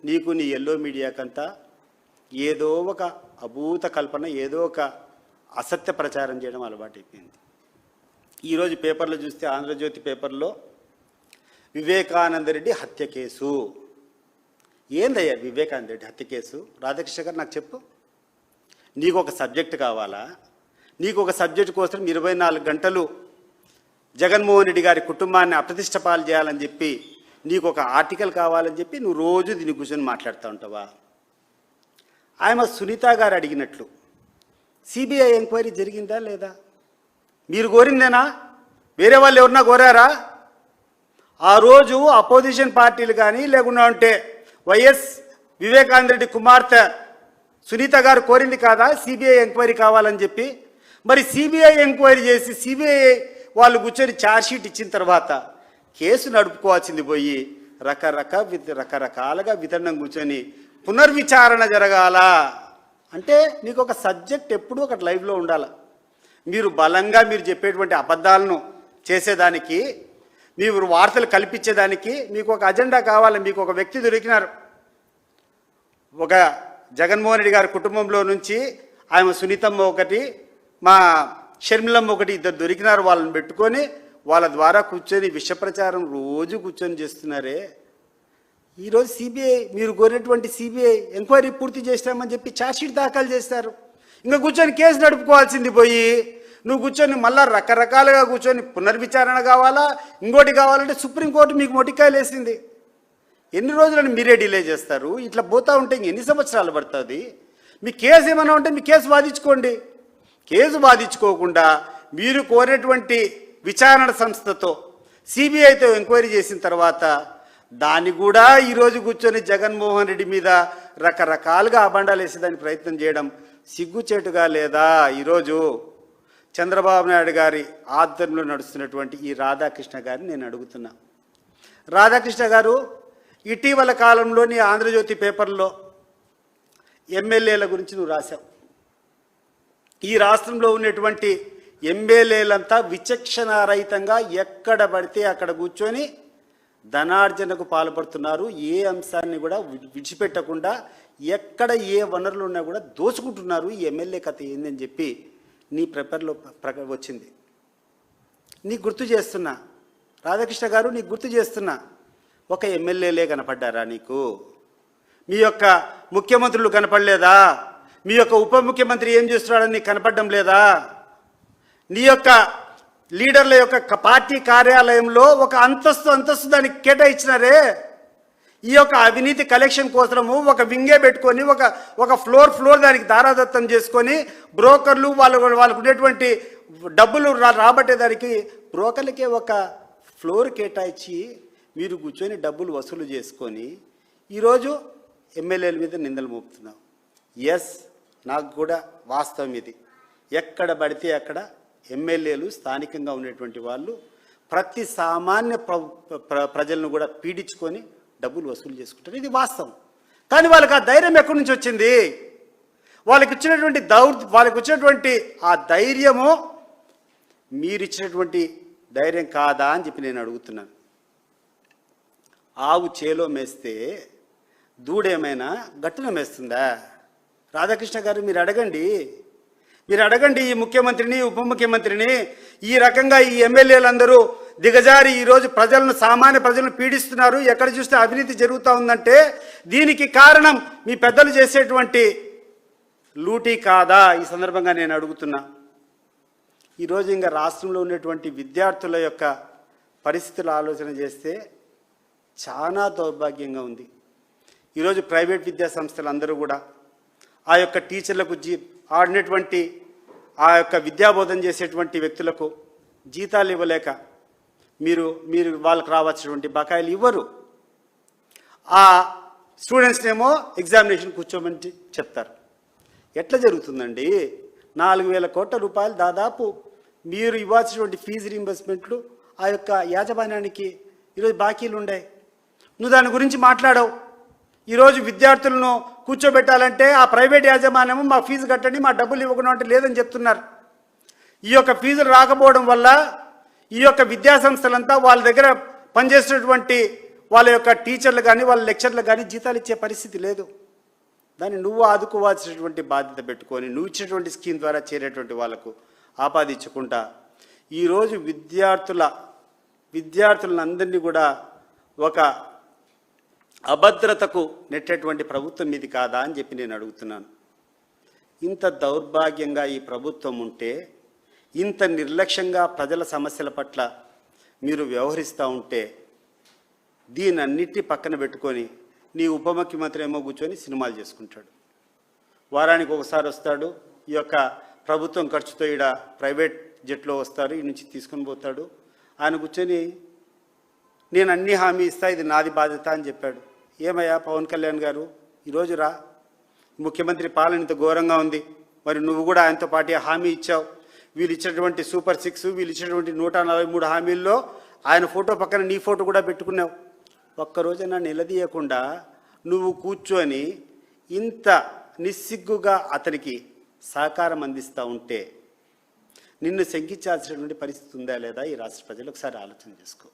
నీకు నీ ఎల్లో మీడియాకంతా ఏదో ఒక అభూత కల్పన, ఏదో ఒక అసత్య ప్రచారం చేయడం అలవాటైపోయింది. ఈరోజు పేపర్లో చూస్తే ఆంధ్రజ్యోతి పేపర్లో వివేకానంద రెడ్డి హత్య కేసు. ఏందయ్యా వివేకానంద రెడ్డి హత్య కేసు? రాధాకృష్ణ గారు నాకు చెప్పు. నీకు ఒక సబ్జెక్ట్ కావాలా? నీకు ఒక సబ్జెక్ట్ కోసం 24 గంటలు జగన్మోహన్ రెడ్డి గారి కుటుంబాన్ని అప్రతిష్ట పాలు చేయాలని చెప్పి నీకు ఒక ఆర్టికల్ కావాలని చెప్పి నువ్వు రోజు దీన్ని కూర్చొని మాట్లాడుతూ ఉంటావా? ఆమె సునీత గారు అడిగినట్లు సిబిఐ ఎంక్వైరీ జరిగిందా లేదా? మీరు కోరిందేనా? వేరే వాళ్ళు ఎవరన్నా కోరారా? ఆ రోజు అపోజిషన్ పార్టీలు కానీ లేకుండా ఉంటే వైఎస్ వివేకానంద రెడ్డి కుమార్తె సునీత గారు కోరింది కాదా సిబిఐ ఎంక్వైరీ కావాలని చెప్పి? మరి సిబిఐ ఎంక్వైరీ చేసి సిబిఐ వాళ్ళు కూర్చొని ఛార్జ్షీట్ ఇచ్చిన తర్వాత కేసు నడుపుకోవాల్సింది పోయి రకరకాలుగా వితరణం కూర్చొని పునర్విచారణ జరగాల అంటే మీకు ఒక సబ్జెక్ట్ ఎప్పుడూ ఒకటి లైవ్లో ఉండాలి. మీరు బలంగా మీరు చెప్పేటువంటి అబద్ధాలను చేసేదానికి, మీరు వార్తలు కల్పించేదానికి మీకు ఒక అజెండా కావాలి. మీకు ఒక వ్యక్తి దొరికినారు. ఒక జగన్మోహన్ రెడ్డి గారి కుటుంబంలో నుంచి ఆమె సునీతమ్మ ఒకటి, మా షర్మిలమ్మ ఒకటి, ఇద్దరు దొరికినారు. వాళ్ళని పెట్టుకొని వాళ్ళ ద్వారా కూర్చొని విషప్రచారం రోజు కూర్చొని చేస్తున్నారే. ఈరోజు సిబిఐ మీరు కోరినటువంటి సిబిఐ ఎంక్వైరీ పూర్తి చేస్తామని చెప్పి ఛార్జ్షీట్ దాఖలు చేస్తారు. ఇంకా కూర్చొని కేసు నడుపుకోవాల్సింది పోయి నువ్వు కూర్చొని మళ్ళీ రకరకాలుగా కూర్చొని పునర్విచారణ కావాలా, ఇంకోటి కావాలంటే సుప్రీంకోర్టు మీకు మొటికాయలు వేసింది. ఎన్ని రోజులను మీరే డిలే చేస్తారు? ఇట్లా పోతూ ఉంటే ఎన్ని సంవత్సరాలు పడుతుంది? మీ కేసు ఏమైనా ఉంటే మీ కేసు వాదించుకోండి. కేసు వాదించుకోకుండా మీరు కోరినటువంటి విచారణ సంస్థతో సిబిఐతో ఎంక్వైరీ చేసిన తర్వాత దాన్ని కూడా ఈరోజు కూర్చొని జగన్మోహన్ రెడ్డి మీద రకరకాలుగా అబండాలు వేసేదానికి ప్రయత్నం చేయడం సిగ్గుచేటుగా లేదా? ఈరోజు చంద్రబాబు నాయుడు గారి ఆధ్వర్యంలో నడుస్తున్నటువంటి ఈ రాధాకృష్ణ గారిని నేను అడుగుతున్నా. రాధాకృష్ణ గారు, ఇటీవల కాలంలోని ఆంధ్రజ్యోతి పేపర్లో ఎమ్మెల్యేల గురించి నువ్వు రాశావు. ఈ రాష్ట్రంలో ఉన్నటువంటి ఎమ్మెల్యేలంతా విచక్షణారహితంగా ఎక్కడ పడితే అక్కడ కూర్చొని ధనార్జనకు పాల్పడుతున్నారు. ఏ అంశాన్ని కూడా విడిచిపెట్టకుండా ఎక్కడ ఏ వనరులు ఉన్నా కూడా దోచుకుంటున్నారు. ఈ ఎమ్మెల్యే కథ ఏందని చెప్పి నీ పేపర్లో వచ్చింది. నీకు గుర్తు చేస్తున్నా రాధాకృష్ణ గారు, నీకు గుర్తు చేస్తున్నా. ఒక ఎమ్మెల్యేలే కనపడ్డారా నీకు? మీ యొక్క ముఖ్యమంత్రులు కనపడలేదా? మీ యొక్క ఉప ముఖ్యమంత్రి ఏం చేస్తున్నాడని నీకు కనపడడం లేదా? నీ యొక్క లీడర్ల యొక్క పార్టీ కార్యాలయంలో ఒక అంతస్తు దానికి కేటాయించినారే. ఈ యొక్క అవినీతి కలెక్షన్ కోసము ఒక వింగే పెట్టుకొని ఒక ఫ్లోర్ దానికి దారాదత్తం చేసుకొని బ్రోకర్లు వాళ్ళకు ఉండేటువంటి డబ్బులు రాబట్టేదానికి బ్రోకర్లకే ఒక ఫ్లోర్ కేటాయించి మీరు కూర్చొని డబ్బులు వసూలు చేసుకొని ఈరోజు ఎమ్మెల్యేల మీద నిందలు మోపుతున్నావు. ఎస్, నాకు కూడా వాస్తవం ఇది. ఎక్కడ పడితే అక్కడ ఎమ్మెల్యేలు స్థానికంగా ఉండేటువంటి వాళ్ళు ప్రతి సామాన్య ప్రజలను కూడా పీడించుకొని డబ్బులు వసూలు చేసుకుంటారు. ఇది వాస్తవం. కానీ వాళ్ళకి ఆ ధైర్యం ఎక్కడి నుంచి వచ్చింది? వాళ్ళకి వచ్చినటువంటి ఆ ధైర్యము మీరు ఇచ్చినటువంటి ధైర్యం కాదా అని చెప్పి నేను అడుగుతున్నాను. ఆవు చేలో మేస్తే దూడేమైనా గట్టున మేస్తుందా? రాధాకృష్ణ గారు, మీరు అడగండి ఈ ముఖ్యమంత్రిని, ఉప ముఖ్యమంత్రిని. ఈ రకంగా ఈ ఎమ్మెల్యేలందరూ దిగజారి ఈరోజు సామాన్య ప్రజలను పీడిస్తున్నారు. ఎక్కడ చూస్తే అవినీతి జరుగుతూ ఉందంటే దీనికి కారణం మీ పెద్దలు చేసేటువంటి లూటీ కాదా? ఈ సందర్భంగా నేను అడుగుతున్నా. ఈరోజు ఇంకా రాష్ట్రంలో ఉన్నటువంటి విద్యార్థుల యొక్క పరిస్థితులు ఆలోచన చేస్తే చాలా దౌర్భాగ్యంగా ఉంది. ఈరోజు ప్రైవేట్ విద్యా సంస్థలు అందరూ కూడా ఆ యొక్క టీచర్లకు ఆడినటువంటి ఆ యొక్క విద్యాబోధన చేసేటువంటి వ్యక్తులకు జీతాలు ఇవ్వలేక మీరు వాళ్ళకు రావాల్సినటువంటి బకాయిలు ఇవ్వరు. ఆ స్టూడెంట్స్నేమో ఎగ్జామినేషన్ కూర్చోమని చెప్తారు. ఎట్లా జరుగుతుందండి? 4,000 కోట్ల రూపాయలు దాదాపు మీరు ఇవ్వాల్సినటువంటి ఫీజు రీయింబర్స్మెంట్లు ఆ యొక్క యాజమాన్యానికి ఈరోజు బాకీలు ఉన్నాయి. నువ్వు దాని గురించి మాట్లాడవు. ఈరోజు విద్యార్థులను కూర్చోబెట్టాలంటే ఆ ప్రైవేట్ యాజమాన్యము మా ఫీజు కట్టండి, మా డబ్బులు ఇవ్వకుండా అంటే లేదని చెప్తున్నారు. ఈ యొక్క ఫీజులు రాకపోవడం వల్ల ఈ యొక్క విద్యాసంస్థలంతా వాళ్ళ దగ్గర పనిచేసినటువంటి వాళ్ళ యొక్క టీచర్లు కానీ వాళ్ళ లెక్చర్లు కానీ జీతాలు ఇచ్చే పరిస్థితి లేదు. దాన్ని నువ్వు ఆదుకోవాల్సినటువంటి బాధ్యత పెట్టుకొని నువ్వు ఇచ్చినటువంటి స్కీమ్ ద్వారా చేరేటువంటి వాళ్ళకు ఆపాదించుకుంటా ఈరోజు విద్యార్థులందరినీ కూడా ఒక అభద్రతకు నెట్టేటువంటి ప్రభుత్వం ఇది కాదా అని చెప్పి నేను అడుగుతున్నాను. ఇంత దౌర్భాగ్యంగా ఈ ప్రభుత్వం ఉంటే, ఇంత నిర్లక్ష్యంగా ప్రజల సమస్యల పట్ల మీరు వ్యవహరిస్తూ ఉంటే, దీనన్నిటి పక్కన పెట్టుకొని నీ ఉప ముఖ్యమంత్రి ఏమో కూర్చొని సినిమాలు చేసుకుంటాడు. వారానికి ఒకసారి వస్తాడు, ఈ యొక్క ప్రభుత్వం ఖర్చుతో ఈడ ప్రైవేట్ జెట్లో వస్తారు, ఈ నుంచి తీసుకొని పోతాడు. ఆయన కూర్చొని నేను అన్ని హామీ ఇస్తా, ఇది నాది బాధ్యత అని చెప్పాడు. ఏమయ్యా పవన్ కళ్యాణ్ గారు, ఈరోజు రా, ముఖ్యమంత్రి పాలన ఇంత ఘోరంగా ఉంది, మరి నువ్వు కూడా ఆయనతో పాటు హామీ ఇచ్చావు. వీళ్ళు ఇచ్చినటువంటి సూపర్ 6, వీళ్ళు ఇచ్చినటువంటి 143 హామీల్లో ఆయన ఫోటో పక్కన నీ ఫోటో కూడా పెట్టుకున్నావు. ఒక్కరోజైనా నిలదీయకుండా నువ్వు కూర్చొని ఇంత నిస్సిగ్గుగా అతనికి సహకారం అందిస్తూ ఉంటే నిన్ను శంకించాల్సినటువంటి పరిస్థితి ఉందా లేదా ఈ రాష్ట్ర ప్రజలు ఒకసారి ఆలోచన చేసుకో.